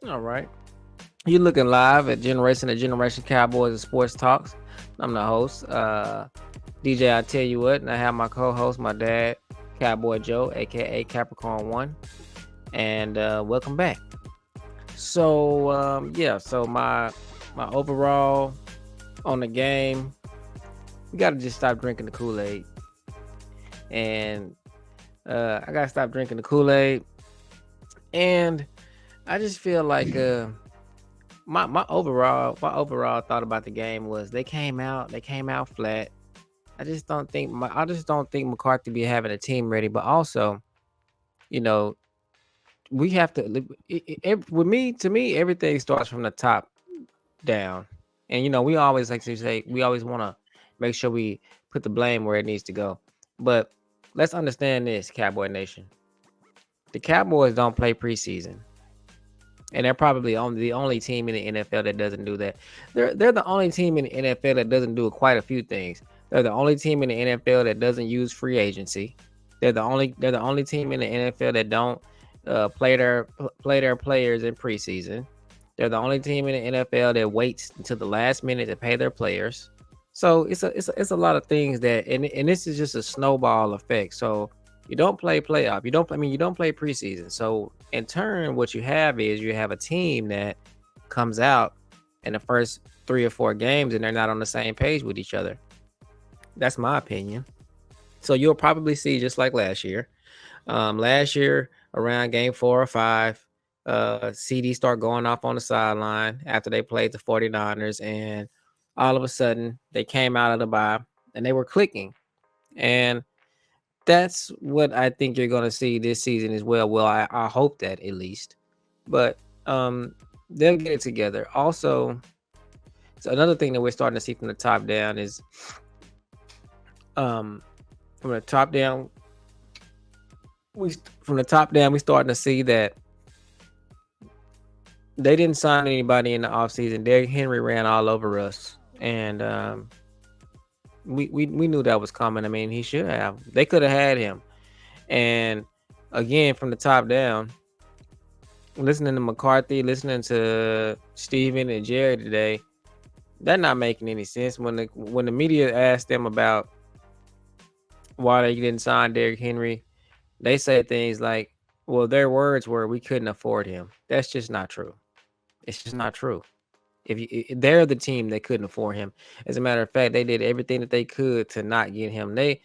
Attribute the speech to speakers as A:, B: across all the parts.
A: All right. You looking live at Generation to Generation Cowboys and Sports Talks. I'm the host, DJ. I tell you what, and I have my co-host, my dad, Cowboy Joe, aka Capricorn One, and welcome back. So yeah, so my overall on the game, we gotta just stop drinking the Kool-Aid, and I gotta stop drinking the Kool-Aid, and I just feel like my overall thought about the game was they came out flat. I just don't think McCarthy be having a team ready, but also, you know, we have to with me to me everything starts from the top down. And we always like to say we always want to make sure we put the blame where it needs to go. But let's understand this, Cowboy Nation. The Cowboys don't play preseason. And they're probably the only team in the NFL that doesn't do that. They're the only team in the NFL that doesn't do quite a few things. They're the only team in the NFL that doesn't use free agency. They're the only team in the NFL that don't play their players in preseason. They're the only team in the NFL that waits until the last minute to pay their players. So it's a lot of things that and this is just a snowball effect. So you don't play playoff. You don't play preseason. So in turn, what you have is you have a team that comes out in the first 3 or 4 games and they're not on the same page with each other. That's my opinion. So you'll probably see just like last year. Last year around game 4 or 5, CD start going off on the sideline after they played the 49ers, and all of a sudden they came out of the bye and they were clicking. And that's what I think you're gonna see this season as well. Well, I hope that at least. But they'll get it together. Also, so another thing that we're starting to see from the top down is um from the top down we from the top down we starting to see that they didn't sign anybody in the offseason. Derrick Henry ran all over us. And we knew that was coming. I mean, he should have. They could have had him. And again, from the top down, listening to McCarthy, listening to Steven and Jerry today, they're not making any sense. When the media asked them about why they didn't sign Derrick Henry, they say things like, well, their words were, we couldn't afford him. That's just not true. It's just not true. They're the team that couldn't afford him. As a matter of fact, they did everything that they could to not get him. They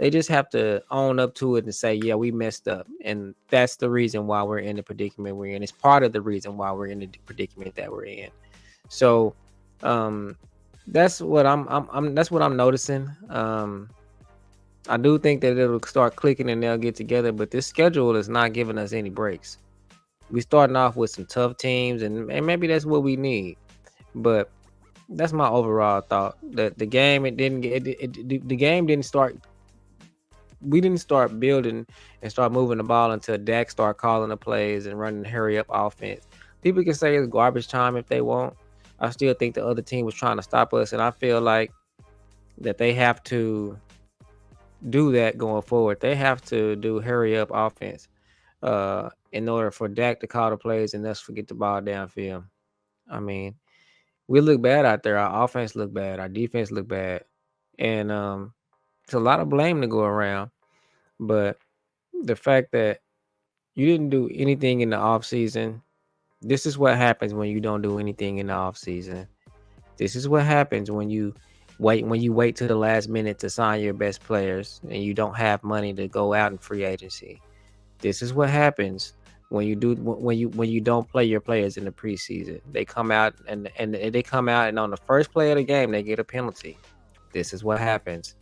A: just have to own up to it and say, yeah, we messed up. And that's the reason why we're in the predicament we're in. It's part of the reason why we're in the predicament that we're in. So um that's what I'm noticing. I do think that it'll start clicking and they'll get together, but this schedule is not giving us any breaks. We starting off with some tough teams, and maybe that's what we need. But that's my overall thought. The game it didn't get the game didn't start. We didn't start building and start moving the ball until Dak start calling the plays and running hurry up offense. People can say it's garbage time if they want. I still think the other team was trying to stop us, and I feel like that they have to do that going forward. They have to do hurry up offense in order for Dak to call the plays and us to get the ball downfield. I mean, we look bad out there. Our offense look bad. Our defense look bad, and it's a lot of blame to go around. But the fact that you didn't do anything in the off season, this is what happens when you don't do anything in the off season. This is what happens when you wait to the last minute to sign your best players and you don't have money to go out in free agency. This is what happens when you don't play your players in the preseason. They come out and they come out and on the first play of the game they get a penalty. This is what happens.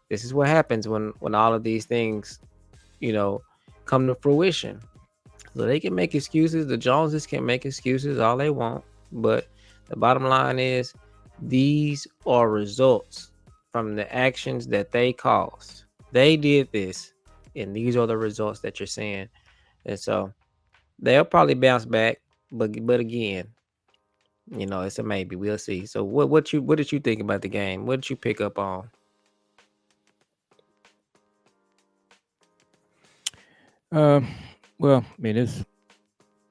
A: This is what happens when all of these things, you know, come to fruition. So they can make excuses. The Joneses can make excuses all they want, but the bottom line is these are results from the actions that they caused. They did this, and these are the results that you're seeing. And so they'll probably bounce back, but again, it's a maybe. We'll see. So what did you think about the game? What did you pick up on?
B: Um, well, I mean,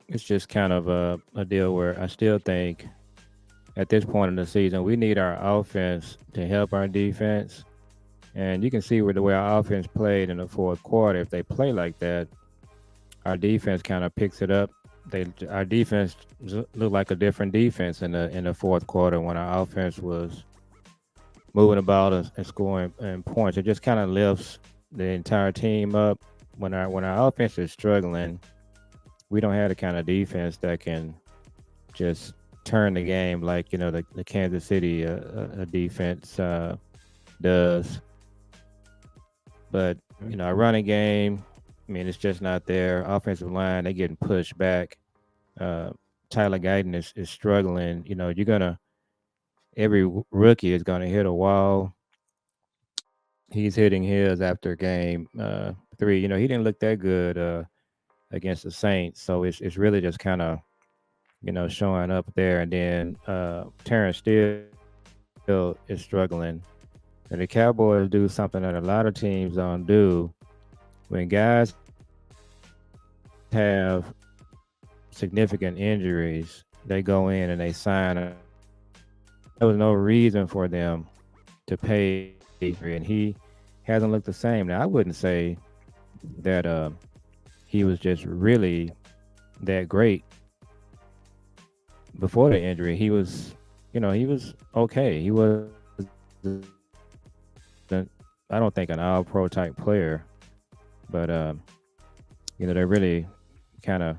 B: it's just kind of a deal where I still think at this point in the season we need our offense to help our defense. And you can see where the way our offense played in the fourth quarter. If they play like that, our defense kind of picks it up. Our defense looked like a different defense in the fourth quarter when our offense was moving about and scoring and points. It just kind of lifts the entire team up. When our offense is struggling, we don't have the kind of defense that can just turn the game like the Kansas City defense does. But our running game, I mean, it's just not there. Offensive line, they getting pushed back. Uh, Tyler Guyton is struggling. You're gonna every rookie is gonna hit a wall. He's hitting his after game three. He didn't look that good against the Saints, so it's really just kind of showing up there. And then Terrence Steele is struggling. And the Cowboys do something that a lot of teams don't do. When guys have significant injuries, they go in and they sign them. There was no reason for them to pay, and he hasn't looked the same. Now, I wouldn't say that he was just really that great before the injury. He was okay. He wasn't, I don't think, an all pro type player, but they're really kind of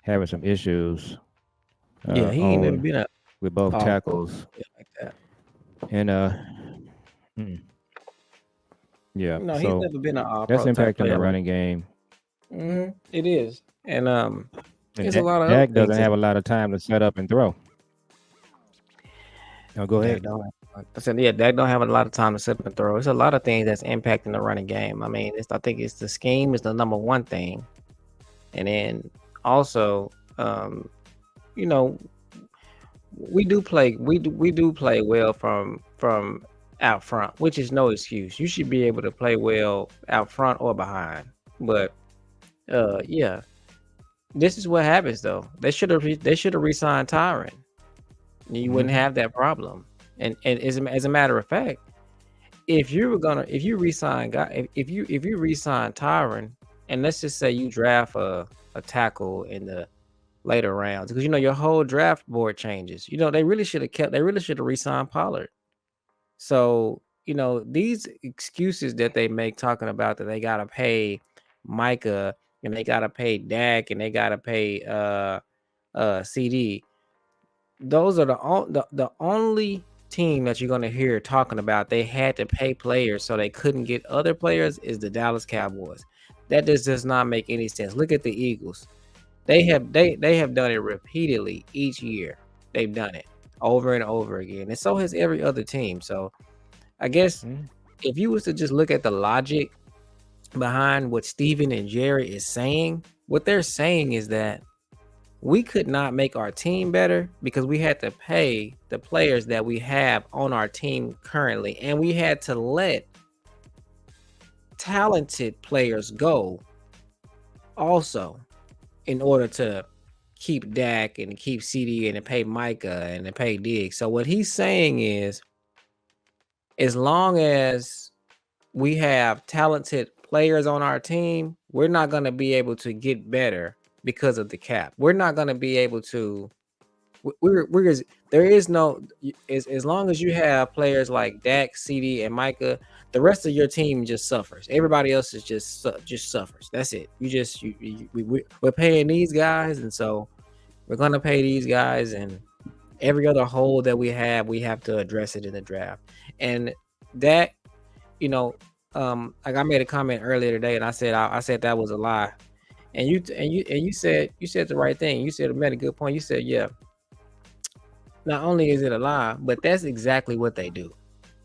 B: having some issues
A: Yeah, he ain't never
B: on
A: been a
B: with both
A: all pro
B: tackles,
A: player like that.
B: and mm, yeah.
A: No, he's
B: So
A: never been an all
B: that's
A: pro type
B: impacting the
A: player like
B: running game.
A: it is. And
B: And
A: there's a lot of other
B: Dak
A: things
B: doesn't
A: that
B: have a lot of time to set up and throw. Oh, go
A: Dak
B: ahead.
A: don't have. I said, yeah, Dak don't have a lot of time to sit up and throw. It's a lot of things that's impacting the running game. I mean, I think it's the scheme is the number one thing. And then also, um, you know, we do play well from out front, which is no excuse. You should be able to play well out front or behind. But yeah, this is what happens though. They should have re-signed Tyron. You wouldn't
B: Hmm.
A: have that problem. And as a matter of fact, if you re-sign guy if you re-sign Tyron, and let's just say you draft a tackle in the later rounds, because your whole draft board changes. They really should have re-signed Pollard. So, these excuses that they make talking about that they gotta pay Micah and they gotta pay Dak and they gotta pay CD. Those are the only team that you're gonna hear talking about they had to pay players so they couldn't get other players is the Dallas Cowboys. That just does not make any sense. Look at the Eagles. They have done it repeatedly each year. They've done it over and over again, and so has every other team. So I guess
B: Hmm.
A: if you was to just look at the logic behind what Steven and Jerry is saying, what they're saying is that we could not make our team better because we had to pay the players that we have on our team currently, and we had to let talented players go also in order to keep Dak and keep CD and to pay Micah and to pay Diggs. So what he's saying is, as long as we have talented players on our team, we're not going to be able to get better because of the cap. We're not going to be able to. There is no, as long as you have players like Dak, CD, and Micah, the rest of your team just suffers. Everybody else is just suffers. That's it. We're paying these guys, and so we're gonna pay these guys, and every other hole that we have to address it in the draft. And that, you know, like I made a comment earlier today, and I said that was a lie. And you said the right thing. You made a good point. You said, yeah, not only is it a lie, but that's exactly what they do.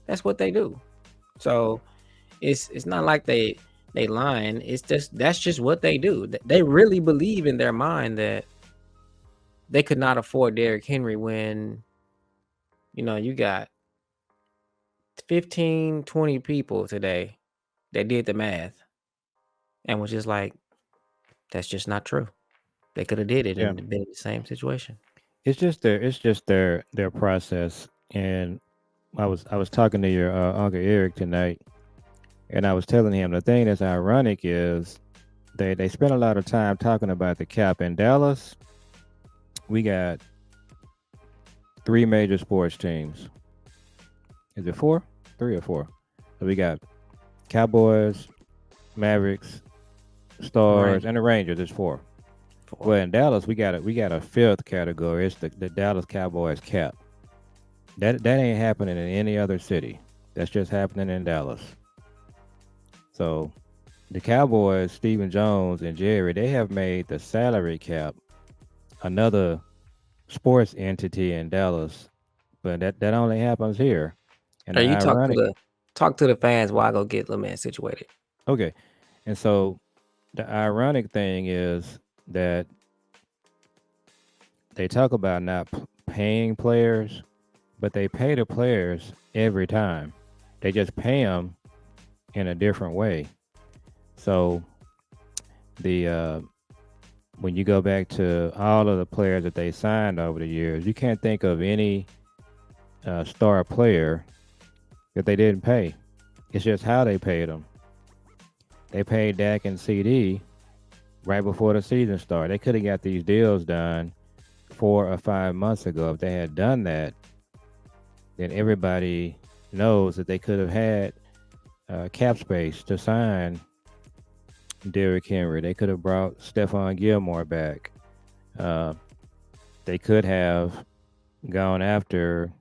A: That's what they do. So it's not like they lying. It's just that's just what they do. They really believe in their mind that they could not afford Derrick Henry when you got 15, 20 people today that did the math and was just like, that's just not true. They could have did it
B: Yeah.
A: and been in the same situation.
B: It's just their process. And I was talking to your Uncle Eric tonight, and I was telling him the thing that's ironic is they spent a lot of time talking about the cap in Dallas. We got three major sports teams. Is it four? Three or four? So we got Cowboys, Mavericks, Stars,
A: Right.
B: and the Rangers. There's four.
A: For
B: Well, in Dallas, we got a fifth category. It's the Dallas Cowboys cap. That ain't happening in any other city. That's just happening in Dallas. So the Cowboys, Stephen Jones and Jerry, they have made the salary cap another sports entity in Dallas, but that only happens here. And the
A: Hey, you
B: ironic,
A: talk to the fans while I go get little man situated.
B: okay, and so the ironic thing is that they talk about not paying players, but they pay the players every time. They just pay them in a different way. So the when you go back to all of the players that they signed over the years, you can't think of any star player that they didn't pay. It's just how they paid them. They paid Dak and CD right before the season started. They could have got these deals done 4 or 5 months ago. If they had done that, then everybody knows that they could have had cap space to sign Derrick Henry. They could have brought Stephon Gilmore back. Uh, they could have gone after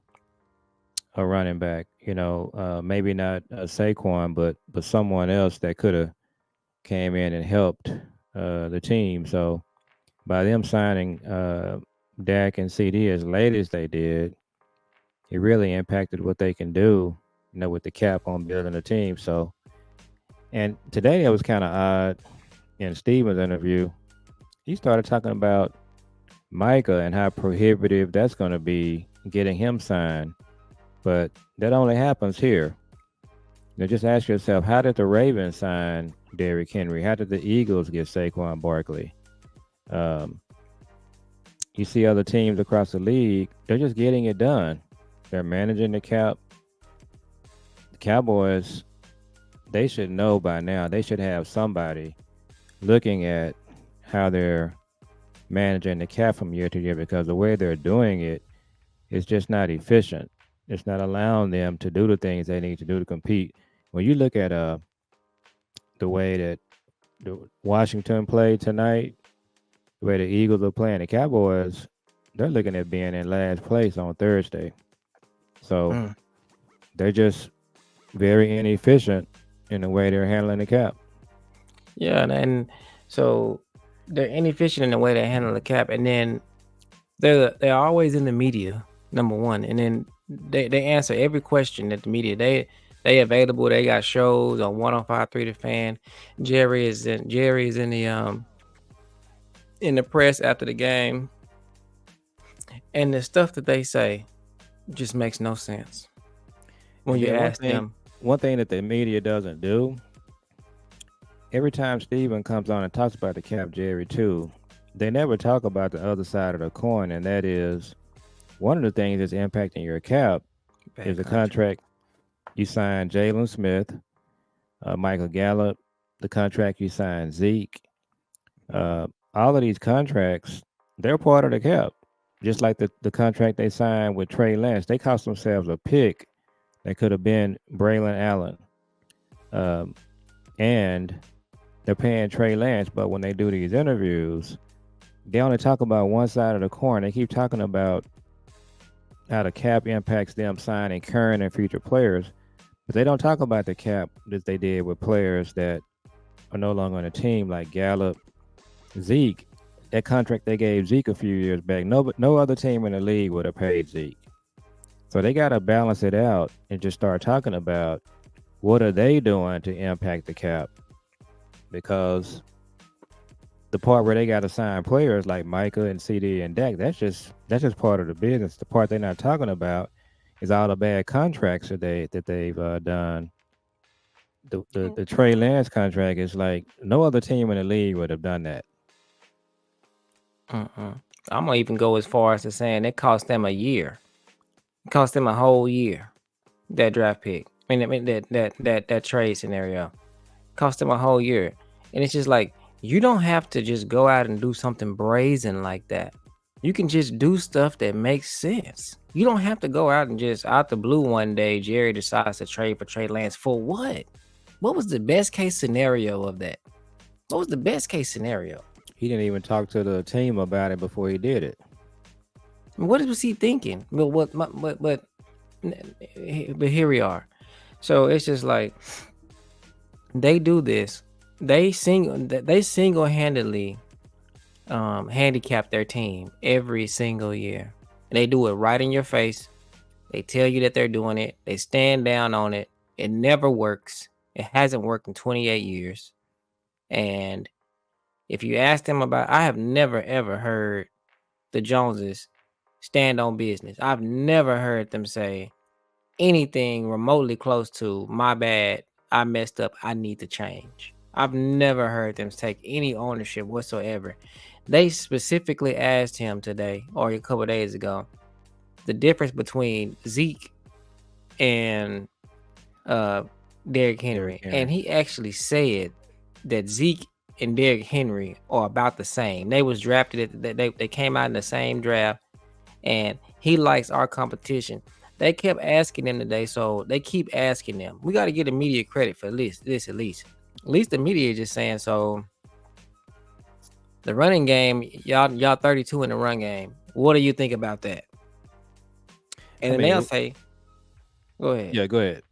B: a running back. Maybe not Saquon, but someone else that could have came in and helped the team. So by them signing Dak and CD as late as they did, it really impacted what they can do. With the cap on building a team. So, and today it was kind of odd in Steven's interview. He started talking about Micah and how prohibitive that's going to be getting him signed. But that only happens here. Just ask yourself, how did the Ravens sign Derrick Henry? How did the Eagles get Saquon Barkley? Um, you see other teams across the league, they're just getting it done. They're managing the cap. The Cowboys, they should know by now. They should have somebody looking at how they're managing the cap from year to year, because the way they're doing it is just not efficient. It's not allowing them to do the things they need to do to compete. When you look at the way that the Washington played tonight, the way the Eagles are playing, the Cowboys, they're looking at being in last place on Thursday. So
A: Mm.
B: they're just very inefficient in the way they're handling the cap.
A: Yeah, and so they're inefficient in the way they handle the cap, and then they're always in the media, number one, and then they answer every question that the media they available. They got shows on 105.3 The Fan. Jerry is in the press after the game, and the stuff that they say just makes no sense when
B: And
A: you
B: then
A: ask them.
B: one thing that the media doesn't do, every time Steven comes on and talks about the cap, Jerry too, they never talk about the other side of the coin, and that is one of the things that's impacting your cap
A: Bad
B: is the
A: country.
B: contract you signed Jalen Smith, Michael Gallup, the contract you signed Zeke. All of these contracts, they're part of the cap. Just like the contract they signed with Trey Lance, they cost themselves a pick that could have been Braylon Allen. Um, and they're paying Trey Lance, but when they do these interviews, they only talk about one side of the coin. They keep talking about how the cap impacts them signing current and future players, but they don't talk about the cap that they did with players that are no longer on the team, like Gallup, Zeke. That contract they gave Zeke a few years back, no other team in the league would have paid Zeke. So they got to balance it out and just start talking about what are they doing to impact the cap, because the part where they got to sign players like Micah and CD and Dak, that's just part of the business. The part they're not talking about is all the bad contracts that they've done. The Trey Lance contract is like no other team in the league would have done that.
A: Mm-mm. I'm gonna even go as far as to saying it cost them a year. It cost them a whole year. That draft pick. I mean that trade scenario cost them a whole year, and it's just like you don't have to just go out and do something brazen like that. You can just do stuff that makes sense. You don't have to go out and just out the blue one day. Jerry decides to trade for Trey Lance for what? What was the best case scenario of that? What was the best case scenario?
B: He didn't even talk to the team about it before he did it.
A: I mean, what was he thinking? But here we are. So it's just like they do this. They single handedly handicap their team every single year. And they do it right in your face. They tell you that they're doing it. They stand down on it. It never works. It hasn't worked in 28 years. And if you ask them about, I have never ever heard the Joneses stand on business. I've never heard them say anything remotely close to my bad. I messed up. I need to change. I've never heard them take any ownership whatsoever. They specifically asked him today or a couple of days ago the difference between Zeke and uh Derrick
B: Derrick
A: Henry, and
B: Henry.
A: he actually said that Zeke and Derrick Henry are about the same. They was drafted they came out in the same draft, and he likes our competition. They kept asking him today, so they keep asking them. We got to give the media credit for this at least. At least the media is just saying so. The running game, y'all 32 in the run game. What do you think about that? And
B: I
A: then they'll
B: mean,
A: say, "Go ahead."
B: yeah, go ahead.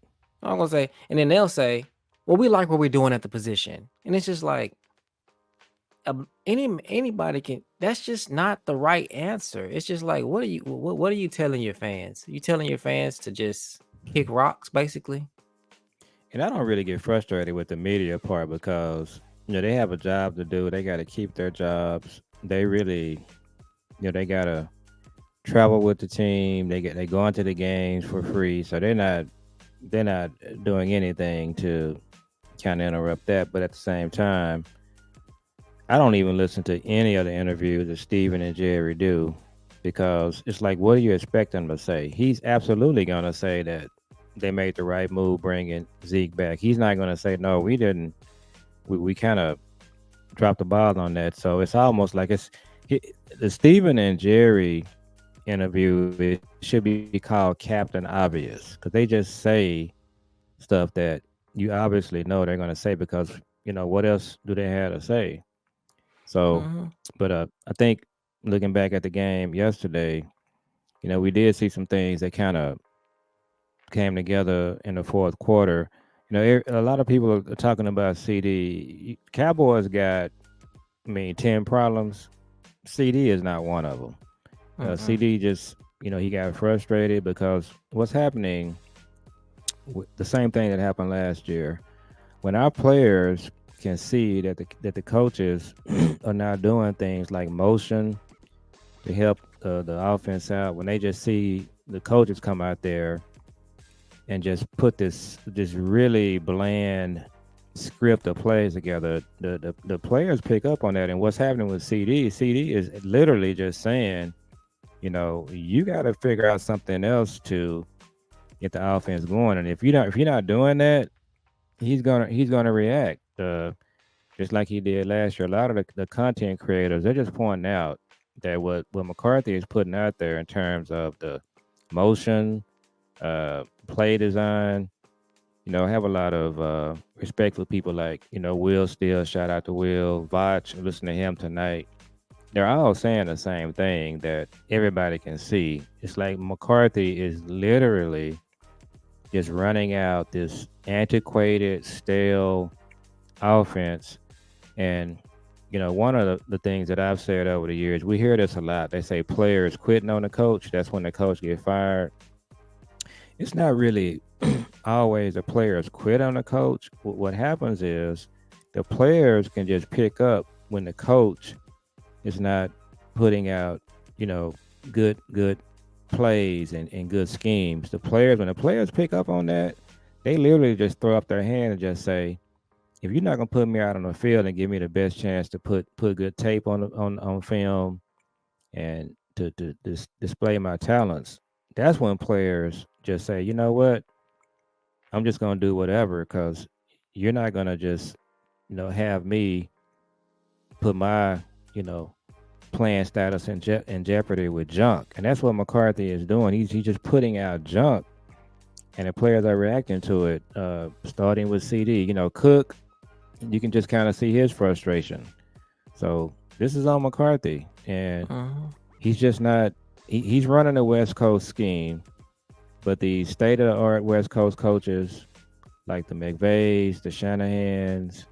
A: I'm gonna say, and then they'll say, "Well, we like what we're doing at the position," and it's just like anybody can. That's just not the right answer. It's just like, what are you telling your fans? You telling your fans to just kick rocks, basically?
B: And I don't really get frustrated with the media part because they have a job to do. They got to keep their jobs. They really, they got to travel with the team. They go into the games for free, so they're not doing anything to kind of interrupt that. But at the same time, I don't even listen to any of the interviews that Steven and Jerry do because it's like, what do you expect them to say? He's absolutely gonna say that they made the right move bringing Zeke back. He's not gonna say no, we didn't. We kind of dropped the ball on that. So it's almost like he, the Steven and Jerry interview. It should be called Captain Obvious because they just say stuff that you obviously know they're going to say because what else do they have to say? So,
A: Mm-hmm.
B: but I think looking back at the game yesterday, we did see some things that kind of came together in the fourth quarter. A lot of people are talking about CD. Cowboys got, 10 problems. CD is not one of them.
A: Mm-mm.
B: CD just, he got frustrated because what's happening, the same thing that happened last year, when our players can see that the coaches are now doing things like motion to help the offense out. When they just see the coaches come out there and just put this really bland script of plays together, the players pick up on that. And what's happening with CD is literally just saying, you got to figure out something else to get the offense going. And if you're not doing that, he's gonna react just like he did last year. A lot of the content creators, they're just pointing out that what McCarthy is putting out there in terms of the motion, play design. I have a lot of respect for people like Will Steele. Shout out to Will Vach. Listen to him tonight. They're all saying the same thing that everybody can see. It's like McCarthy is literally just running out this antiquated, stale offense. And, one of the things that I've said over the years, we hear this a lot. They say players quitting on the coach. That's when the coach get fired. It's not really always the players quit on the coach. What happens is the players can just pick up when the coach is not putting out, you know, good plays and good schemes. When the players pick up on that, they literally just throw up their hand and just say, if you're not gonna put me out on the field and give me the best chance to put good tape on film, and to display my talents. That's when players just say, you know what, I'm just gonna do whatever because you're not gonna just have me put my you know playing status in jeopardy with junk, and that's what McCarthy is doing. He's just putting out junk, and the players are reacting to it. Starting with CD, Cook, you can just kind of see his frustration. So this is on McCarthy, and
A: Mm-hmm.
B: he's just not. He's running a West Coast scheme, but the state of the art West Coast coaches like the McVays, the Shanahans,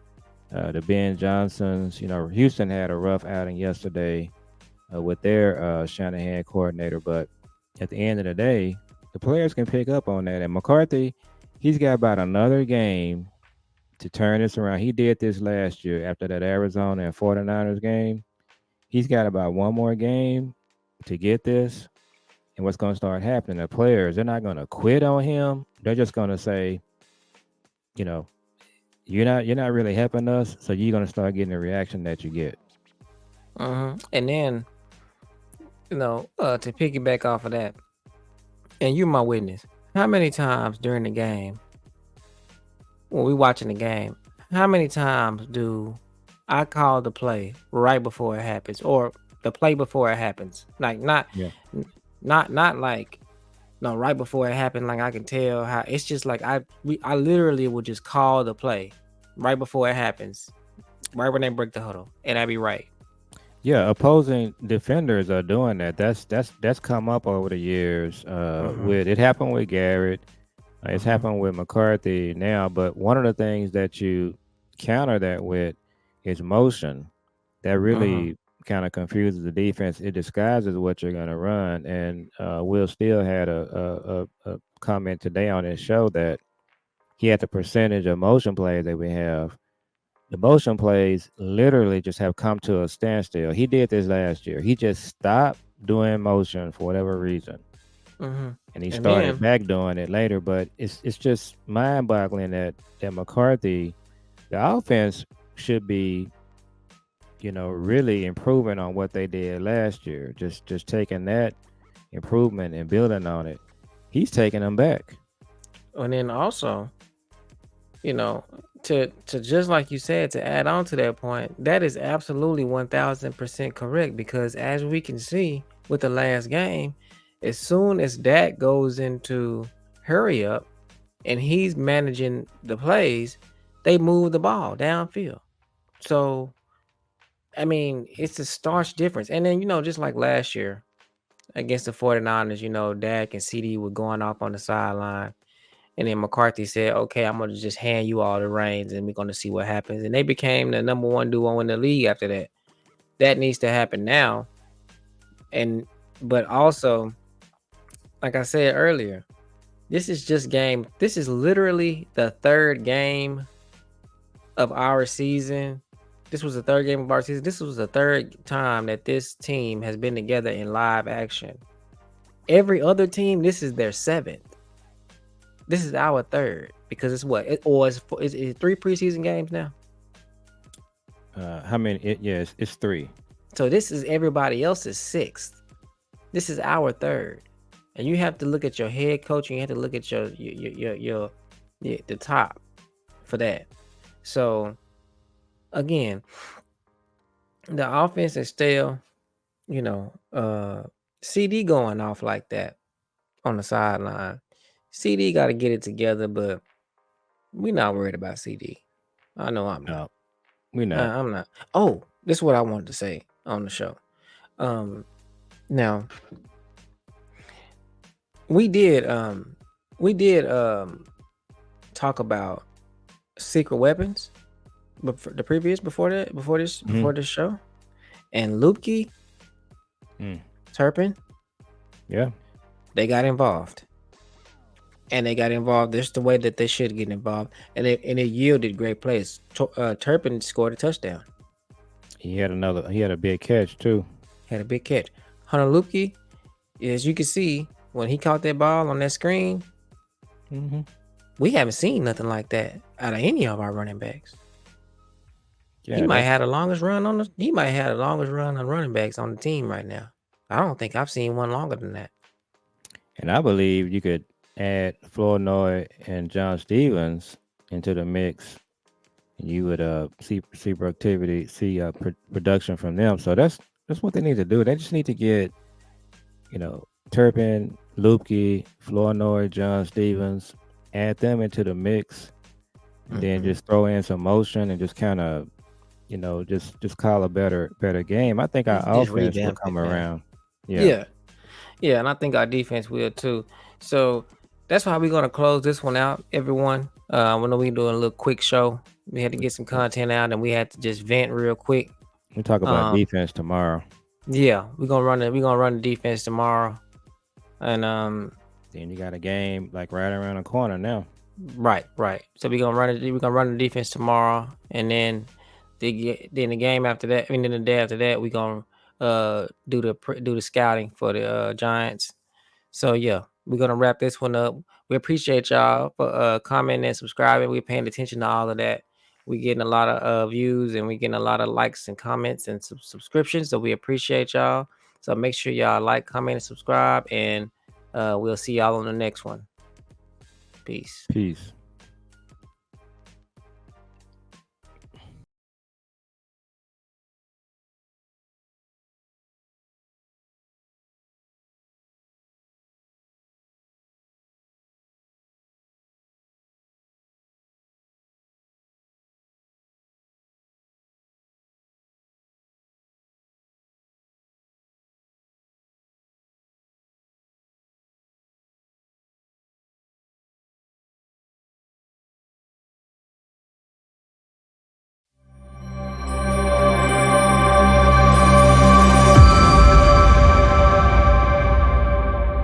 B: the Ben Johnsons. Houston had a rough outing yesterday with their Shanahan coordinator, but at the end of the day, the players can pick up on that. And McCarthy, he's got about another game to turn this around. He did this last year after that Arizona and 49ers game. He's got about one more game to get this. And what's going to start happening, the players, they're not going to quit on him. They're just going to say, you know, you're not really helping us, so you're going to start getting the reaction that you get.
A: Mm-hmm. And then, to piggyback off of that, and you're my witness. How many times during the game, when we watching the game, how many times do I call the play right before it happens, or the play before it happens? Like
B: Yeah.
A: not like no right before it happened. Like I can tell how it's just like I literally will just call the play right before it happens, right when they break the huddle, and I'd be right.
B: Yeah, opposing defenders are doing that. That's come up over the years.
A: Mm-hmm.
B: With it happened with Garrett, it's
A: Mm-hmm.
B: happened with McCarthy now. But one of the things that you counter that with is motion. That
A: Mm-hmm.
B: really kind of confuses the defense. It disguises what you're going to run. And Will Steele had a comment today on his show that he had the percentage of motion plays that we have. The motion plays literally just have come to a standstill. He did this last year. He just stopped doing motion for whatever reason,
A: Mm-hmm.
B: and he
A: And
B: started
A: then
B: back doing it later. But it's just mind boggling that McCarthy, the offense should be really improving on what they did last year. Just taking that improvement and building on it. He's taking them back.
A: also, you know, to just like you said, to add on to that point, that is absolutely 1000% correct, because as we can see with the last game, as soon as Dak goes into hurry up and he's managing the plays, they move the ball downfield. So I mean, it's a stark difference. And then, just like last year against the 49ers, Dak and CD were going off on the sideline. And then McCarthy said, okay, I'm going to just hand you all the reins and we're going to see what happens. And they became the number one duo in the league after that. That needs to happen now. But also, like I said earlier, this is literally the third game of our season. This was the third game of our season. This was the third time that this team has been together in live action. Every other team, this is their seventh. This is our third, because it's what? It's 3 preseason games now.
B: How many? It's three.
A: So this is everybody else's sixth. This is our third. And you have to look at your head coach, and you have to look at your the top for that. So again, the offense is still, CD going off like that on the sideline. CD got to get it together, but we not worried about CD. I know I'm not.
B: No, we're not.
A: I'm not. Oh, this is what I wanted to say on the show. Now we did talk about secret weapons, but for the previous before this show, and Lupke, Turpin,
B: Yeah.
A: they got involved. And they got involved just the way that they should get involved, and it yielded great plays. Turpin scored a touchdown.
B: He had a big catch too.
A: Had a big catch. Hunter Lupke, as you can see, when he caught that ball on that screen, we haven't seen nothing like that out of any of our running backs.
B: Yeah,
A: He might have the longest run on running backs on the team right now. I don't think I've seen one longer than that.
B: And I believe you could add Flournoy and John Stevens into the mix, and you would see productivity, see production from them. So that's what they need to do. They just need to get, Turpin, Lupke, Flournoy, John Stevens, add them into the mix, and then
A: Mm-hmm.
B: just throw in some motion and just kind of, just call a better game. I think our
A: Just
B: offense will
A: revamp
B: come
A: it, man.
B: around. Yeah.
A: Yeah. Yeah, and I think our defense will too. So that's why we're gonna close this one out, everyone. I know we doing a little quick show. We had to get some content out, and we had to just vent real quick.
B: We talk about
A: Um,
B: defense tomorrow.
A: yeah, we're gonna run the defense tomorrow, and
B: Then you got a game like right around the corner now.
A: right. So we're gonna run the defense tomorrow, and then the game after that, then the day after that, we're gonna do the scouting for the Giants. So yeah, we're gonna wrap this one up. We appreciate y'all for commenting and subscribing. We're paying attention to all of that. We getting a lot of views, and we getting a lot of likes and comments and subscriptions. So we appreciate y'all. So make sure y'all like, comment, and subscribe, and we'll see y'all on the next one. Peace.
B: Peace.